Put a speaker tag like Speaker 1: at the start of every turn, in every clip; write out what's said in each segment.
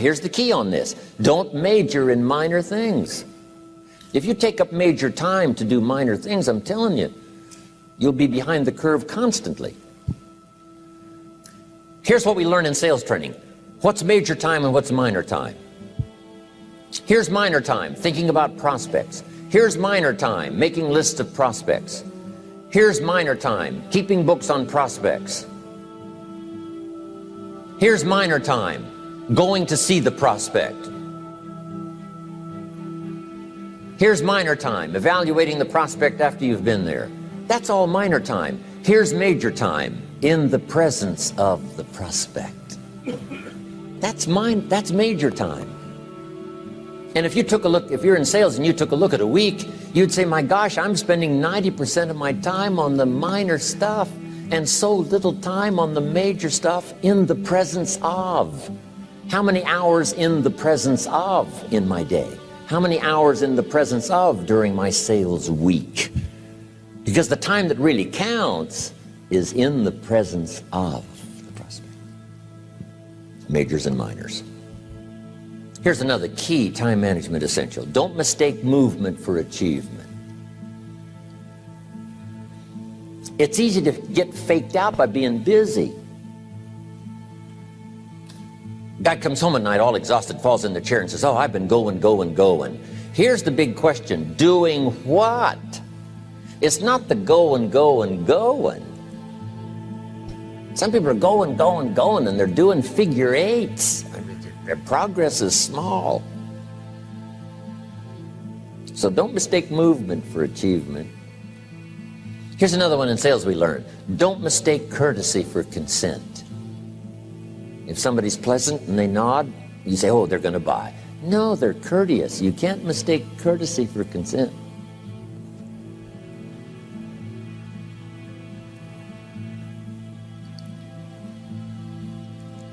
Speaker 1: Here's the key on this. Don't major in minor things. If you take up major time to do minor things, I'm telling you, you'll be behind the curve constantly. Here's what we learn in sales training. What's major time and what's minor time? Here's minor time, thinking about prospects. Here's minor time, making lists of prospects. Here's minor time, keeping books on prospects. Here's minor time, going to see the prospect. Here's minor time, evaluating the prospect after you've been there. That's all minor time. Here's major time, in the presence of the prospect. That's major time. And if you took a look, if you're in sales and you took a look at a week, you'd say, my gosh, I'm spending 90% of my time on the minor stuff and so little time on the major stuff in the presence of. How many hours in the presence of in my day? How many hours in the presence of during my sales week? Because the time that really counts is in the presence of the prospect. Majors and minors. Here's another key time management essential. Don't mistake movement for achievement. It's easy to get faked out by being busy. Guy comes home at night all exhausted, falls in the chair and says, oh, I've been going. Here's the big question. Doing what? It's not the going. Some people are going, and they're doing figure eights. Their progress is small. So don't mistake movement for achievement. Here's another one in sales we learned. Don't mistake courtesy for consent. If somebody's pleasant and they nod, you say, oh, they're going to buy. No, they're courteous. You can't mistake courtesy for consent.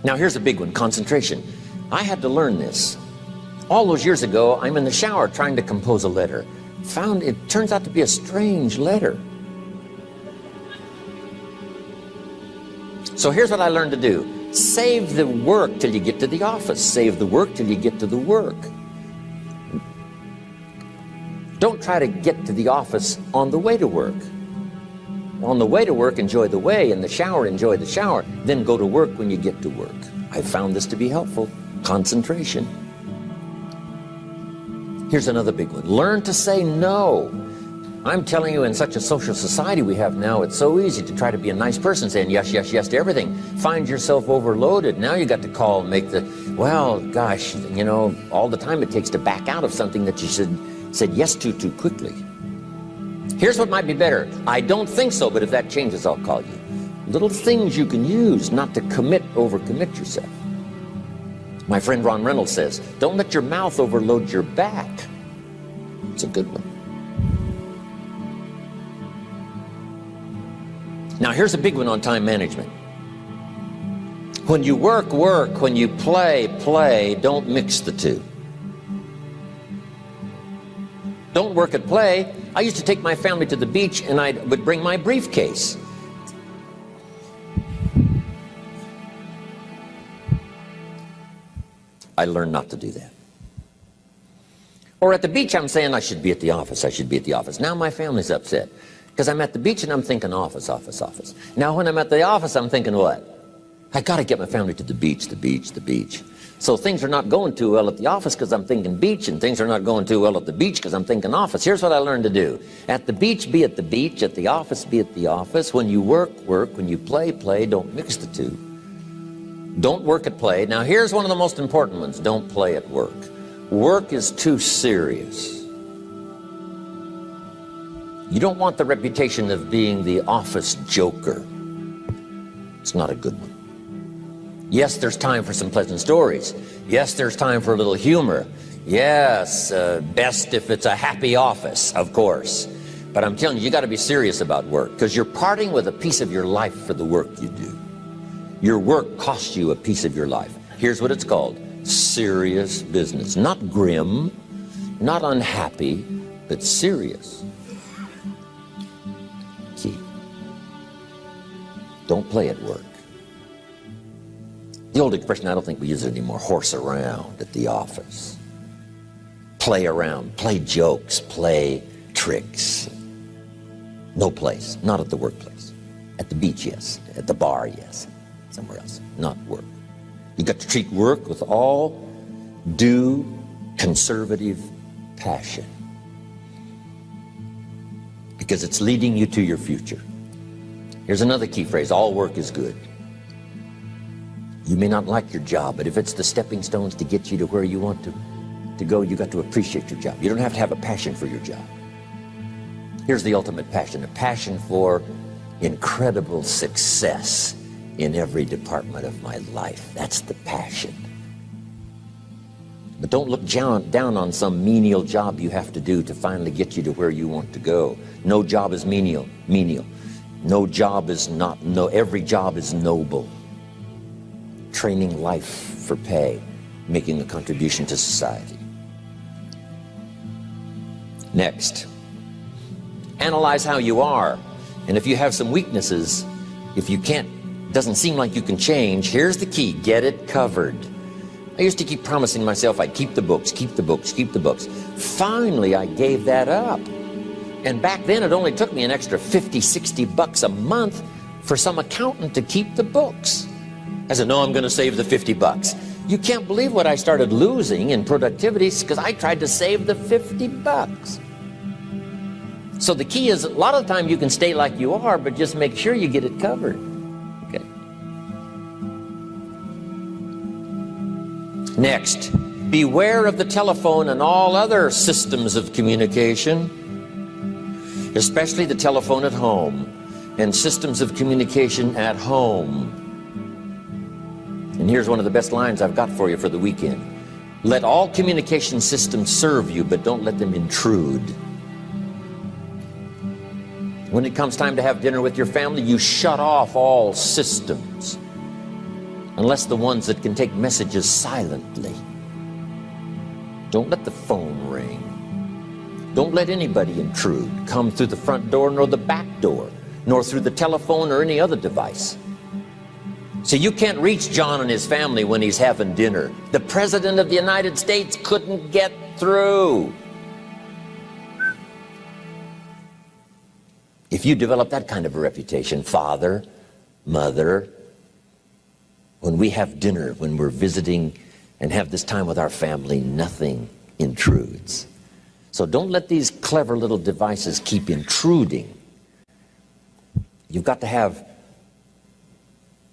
Speaker 1: Now here's a big one, concentration. I had to learn this. All those years ago, I'm in the shower trying to compose a letter. Found it turns out to be a strange letter. So here's what I learned to do. Save the work till you get to the office. Save the work till you get to the work. Don't try to get to the office on the way to work. On the way to work, enjoy the way. In the shower, enjoy the shower. Then go to work when you get to work. I found this to be helpful. Concentration. Here's another big one. Learn to say no. I'm telling you, in such a social society we have now, it's so easy to try to be a nice person saying yes to everything. Find yourself overloaded. Now you got to call and make the, well, gosh, you know, all the time it takes to back out of something that you said yes to too quickly. Here's what might be better. I don't think so, but if that changes, I'll call you. Little things you can use not to overcommit yourself. My friend Ron Reynolds says, don't let your mouth overload your back. It's a good one. Now here's a big one on time management. When you work, when you play, don't mix the two. Don't work at play. I used to take my family to the beach and I would bring my briefcase. I learned not to do that. Or at the beach, I'm saying I should be at the office. Now my family's upset because I'm at the beach and I'm thinking office. Now when I'm at the office, I'm thinking what? I got to get my family to the beach. So things are not going too well at the office because I'm thinking beach, and things are not going too well at the beach because I'm thinking office. Here's what I learned to do. At the beach, be at the beach. At the office, be at the office. When you work. When you play. Don't mix the two. Don't work at play. Now here's one of the most important ones. Don't play at work. Work is too serious. You don't want the reputation of being the office joker. It's not a good one. Yes, there's time for some pleasant stories. Yes, there's time for a little humor. Yes, best if it's a happy office, of course. But I'm telling you got to be serious about work because you're parting with a piece of your life for the work you do. Your work costs you a piece of your life. Here's what it's called. Serious business. Not grim, not unhappy, but serious. Key. Don't play at work. The old expression, I don't think we use it anymore, horse around at the office. Play around, play jokes, play tricks. No place, not at the workplace. At the beach, yes. At the bar, yes. Somewhere else, not work. You got to treat work with all due conservative passion, because it's leading you to your future. Here's another key phrase: all work is good. You may not like your job, but if it's the stepping stones to get you to where you want to go, you got to appreciate your job. You don't have to have a passion for your job. Here's the ultimate passion: a passion for incredible success in every department of my life. That's the passion. But don't look down on some menial job you have to do to finally get you to where you want to go. No job is menial. No job is not, every job is noble. Training life for pay, making a contribution to society. Next, analyze how you are. And if you have some weaknesses, if you doesn't seem like you can change, here's the key: get it covered. I used to keep promising myself I'd keep the books, keep the books, keep the books. Finally, I gave that up. And back then, it only took me an extra $50, $60 a month for some accountant to keep the books. I said, no, I'm going to save the $50. You can't believe what I started losing in productivity because I tried to save the $50. So the key is, a lot of the time you can stay like you are, but just make sure you get it covered. Okay. Next, beware of the telephone and all other systems of communication, especially the telephone at home and systems of communication at home. And here's one of the best lines I've got for you for the weekend: let all communication systems serve you, but don't let them intrude. When it comes time to have dinner with your family, you shut off all systems, unless the ones that can take messages silently. Don't let the phone ring. Don't let anybody intrude, come through the front door nor the back door, nor through the telephone or any other device. So you can't reach John and his family when he's having dinner. The President of the United States couldn't get through. If you develop that kind of a reputation, father, mother, when we have dinner, when we're visiting and have this time with our family, nothing intrudes. So don't let these clever little devices keep intruding. You've got to have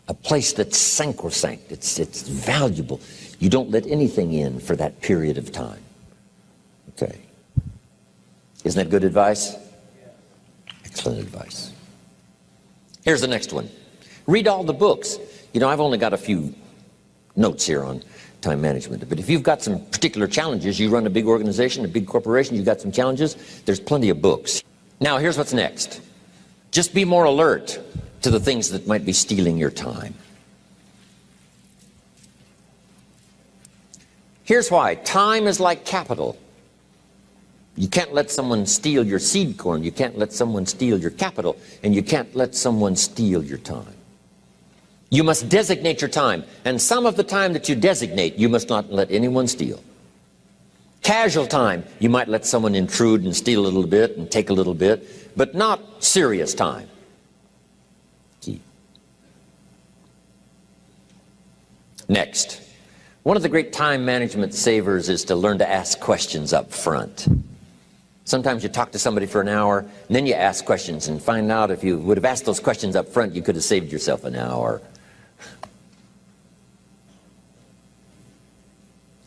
Speaker 1: a place that's sacrosanct, it's valuable. You don't let anything in for that period of time. Okay. Isn't that good advice? Excellent advice. Here's the next one. Read all the books. You know, I've only got a few notes here on time management, but if you've got some particular challenges, you run a big organization, a big corporation, you've got some challenges, there's plenty of books. Now, here's what's next. Just be more alert to the things that might be stealing your time. Here's why. Time is like capital. You can't let someone steal your seed corn. You can't let someone steal your capital. And you can't let someone steal your time. You must designate your time. And some of the time that you designate, you must not let anyone steal. Casual time, you might let someone intrude and steal a little bit and take a little bit, but not serious time. Key. Next, one of the great time management savers is to learn to ask questions up front. Sometimes you talk to somebody for an hour, and then you ask questions and find out if you would have asked those questions up front, you could have saved yourself an hour.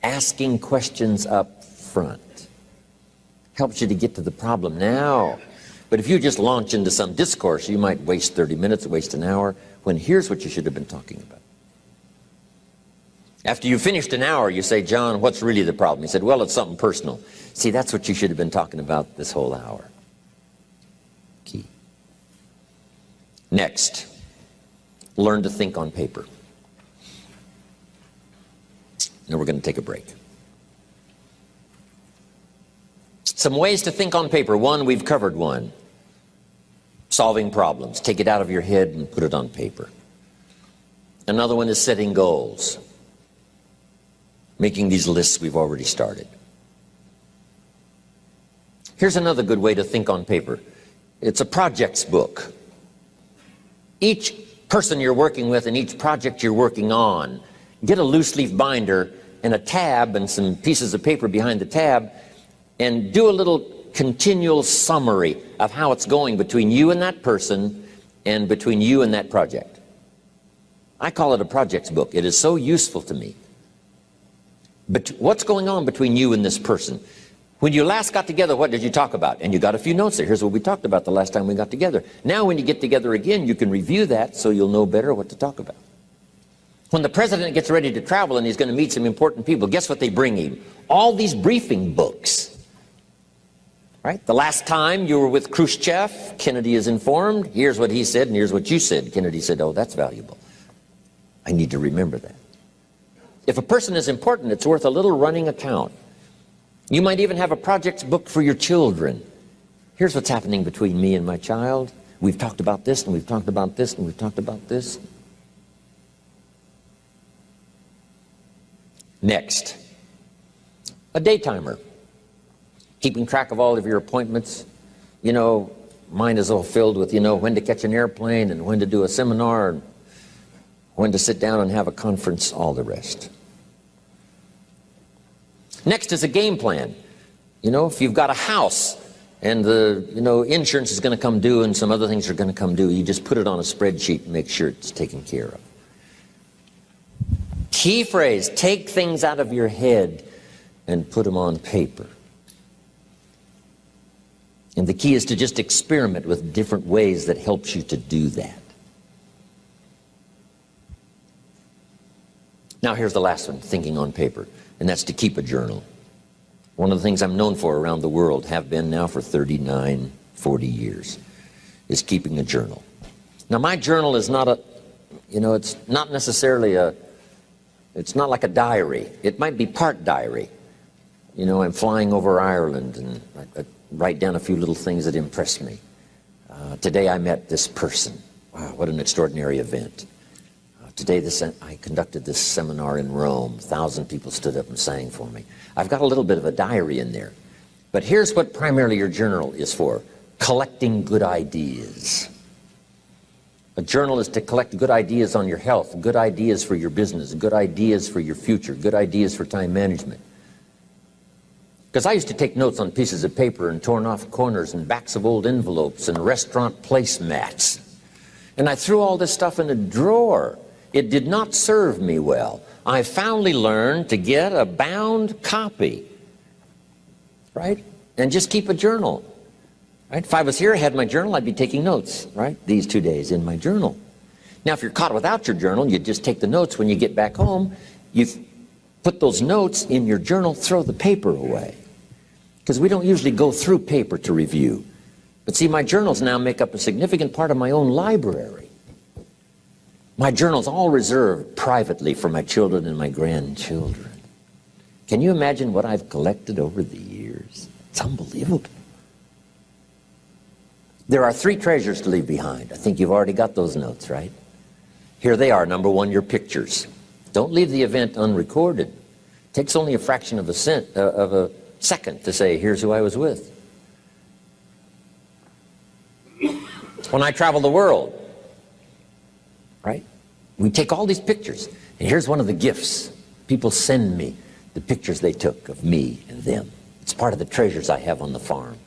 Speaker 1: Asking questions up front helps you to get to the problem now. But if you just launch into some discourse, you might waste 30 minutes, waste an hour, when here's what you should have been talking about. After you finished an hour, you say, John, what's really the problem? He said, well, it's something personal. See, that's what you should have been talking about this whole hour. Key. Next, learn to think on paper. Now we're going to take a break. Some ways to think on paper. One, we've covered one. Solving problems. Take it out of your head and put it on paper. Another one is setting goals. Making these lists we've already started. Here's another good way to think on paper. It's a projects book. Each person you're working with and each project you're working on, get a loose leaf binder and a tab and some pieces of paper behind the tab, and do a little continual summary of how it's going between you and that person and between you and that project. I call it a projects book. It is so useful to me. But what's going on between you and this person? When you last got together, what did you talk about? And you got a few notes there. Here's what we talked about the last time we got together. Now when you get together again, you can review that so you'll know better what to talk about. When the president gets ready to travel and he's going to meet some important people, guess what they bring him? All these briefing books. Right? The last time you were with Khrushchev, Kennedy is informed. Here's what he said and here's what you said. Kennedy said, oh, that's valuable. I need to remember that. If a person is important, it's worth a little running account. You might even have a projects book for your children. Here's what's happening between me and my child. We've talked about this, and we've talked about this, and we've talked about this. Next, a day timer. Keeping track of all of your appointments. You know, mine is all filled with, when to catch an airplane, and when to do a seminar, and when to sit down and have a conference, all the rest. Next is a game plan. If you've got a house and the insurance is going to come due and some other things are going to come due, you just put it on a spreadsheet and make sure it's taken care of. Key phrase, take things out of your head and put them on paper. And the key is to just experiment with different ways that helps you to do that. Now here's the last one, thinking on paper. And that's to keep a journal. One of the things I'm known for around the world, have been now for 39, 40 years, is keeping a journal. Now my journal is not it's not necessarily it's not like a diary. It might be part diary. I'm flying over Ireland and I write down a few little things that impress me. Today I met this person. Wow, what an extraordinary event. Today I conducted this seminar in Rome. 1,000 people stood up and sang for me. I've got a little bit of a diary in there. But here's what primarily your journal is for. Collecting good ideas. A journal is to collect good ideas on your health, good ideas for your business, good ideas for your future, good ideas for time management. Because I used to take notes on pieces of paper and torn off corners and backs of old envelopes and restaurant placemats. And I threw all this stuff in a drawer. It did not serve me well. I finally learned to get a bound copy, right? And just keep a journal, right? If I was here, I had my journal, I'd be taking notes, right? These 2 days in my journal. Now, if you're caught without your journal, you just take the notes when you get back home. You put those notes in your journal, throw the paper away. Because we don't usually go through paper to review. But see, my journals now make up a significant part of my own library. My journal's all reserved privately for my children and my grandchildren. Can you imagine what I've collected over the years? It's unbelievable. There are 3 treasures to leave behind. I think you've already got those notes, right? Here they are. Number 1, your pictures. Don't leave the event unrecorded. It takes only a fraction of a second to say, here's who I was with. When I travel the world, right? We take all these pictures, and here's one of the gifts. People send me the pictures they took of me and them. It's part of the treasures I have on the farm.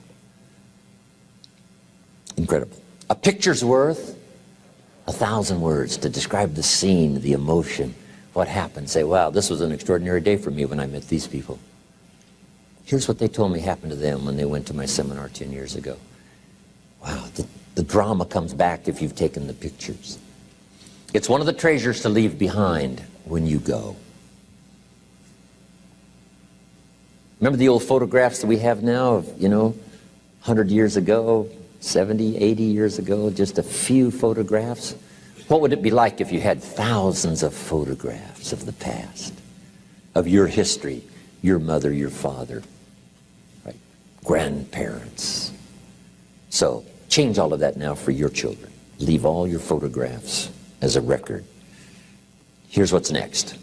Speaker 1: Incredible. A picture's worth 1,000 words to describe the scene, the emotion, what happened. Say, wow, this was an extraordinary day for me when I met these people. Here's what they told me happened to them when they went to my seminar 10 years ago. Wow, the drama comes back if you've taken the pictures. It's one of the treasures to leave behind when you go. Remember the old photographs that we have now of, 100 years ago, 70, 80 years ago, just a few photographs? What would it be like if you had thousands of photographs of the past, of your history, your mother, your father, right? Grandparents? So change all of that now for your children. Leave all your photographs as a record. Here's what's next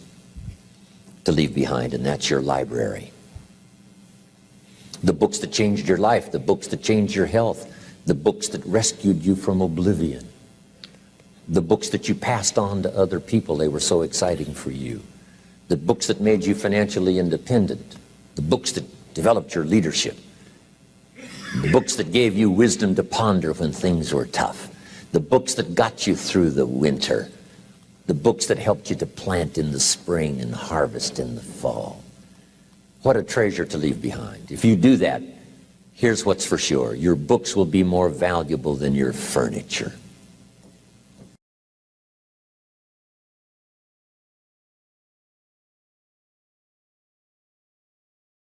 Speaker 1: to leave behind, and that's your library. The books that changed your life, the books that changed your health, the books that rescued you from oblivion, the books that you passed on to other people, they were so exciting for you, the books that made you financially independent, the books that developed your leadership, the books that gave you wisdom to ponder when things were tough, the books that got you through the winter, the books that helped you to plant in the spring and harvest in the fall. What a treasure to leave behind. If you do that, here's what's for sure. Your books will be more valuable than your furniture.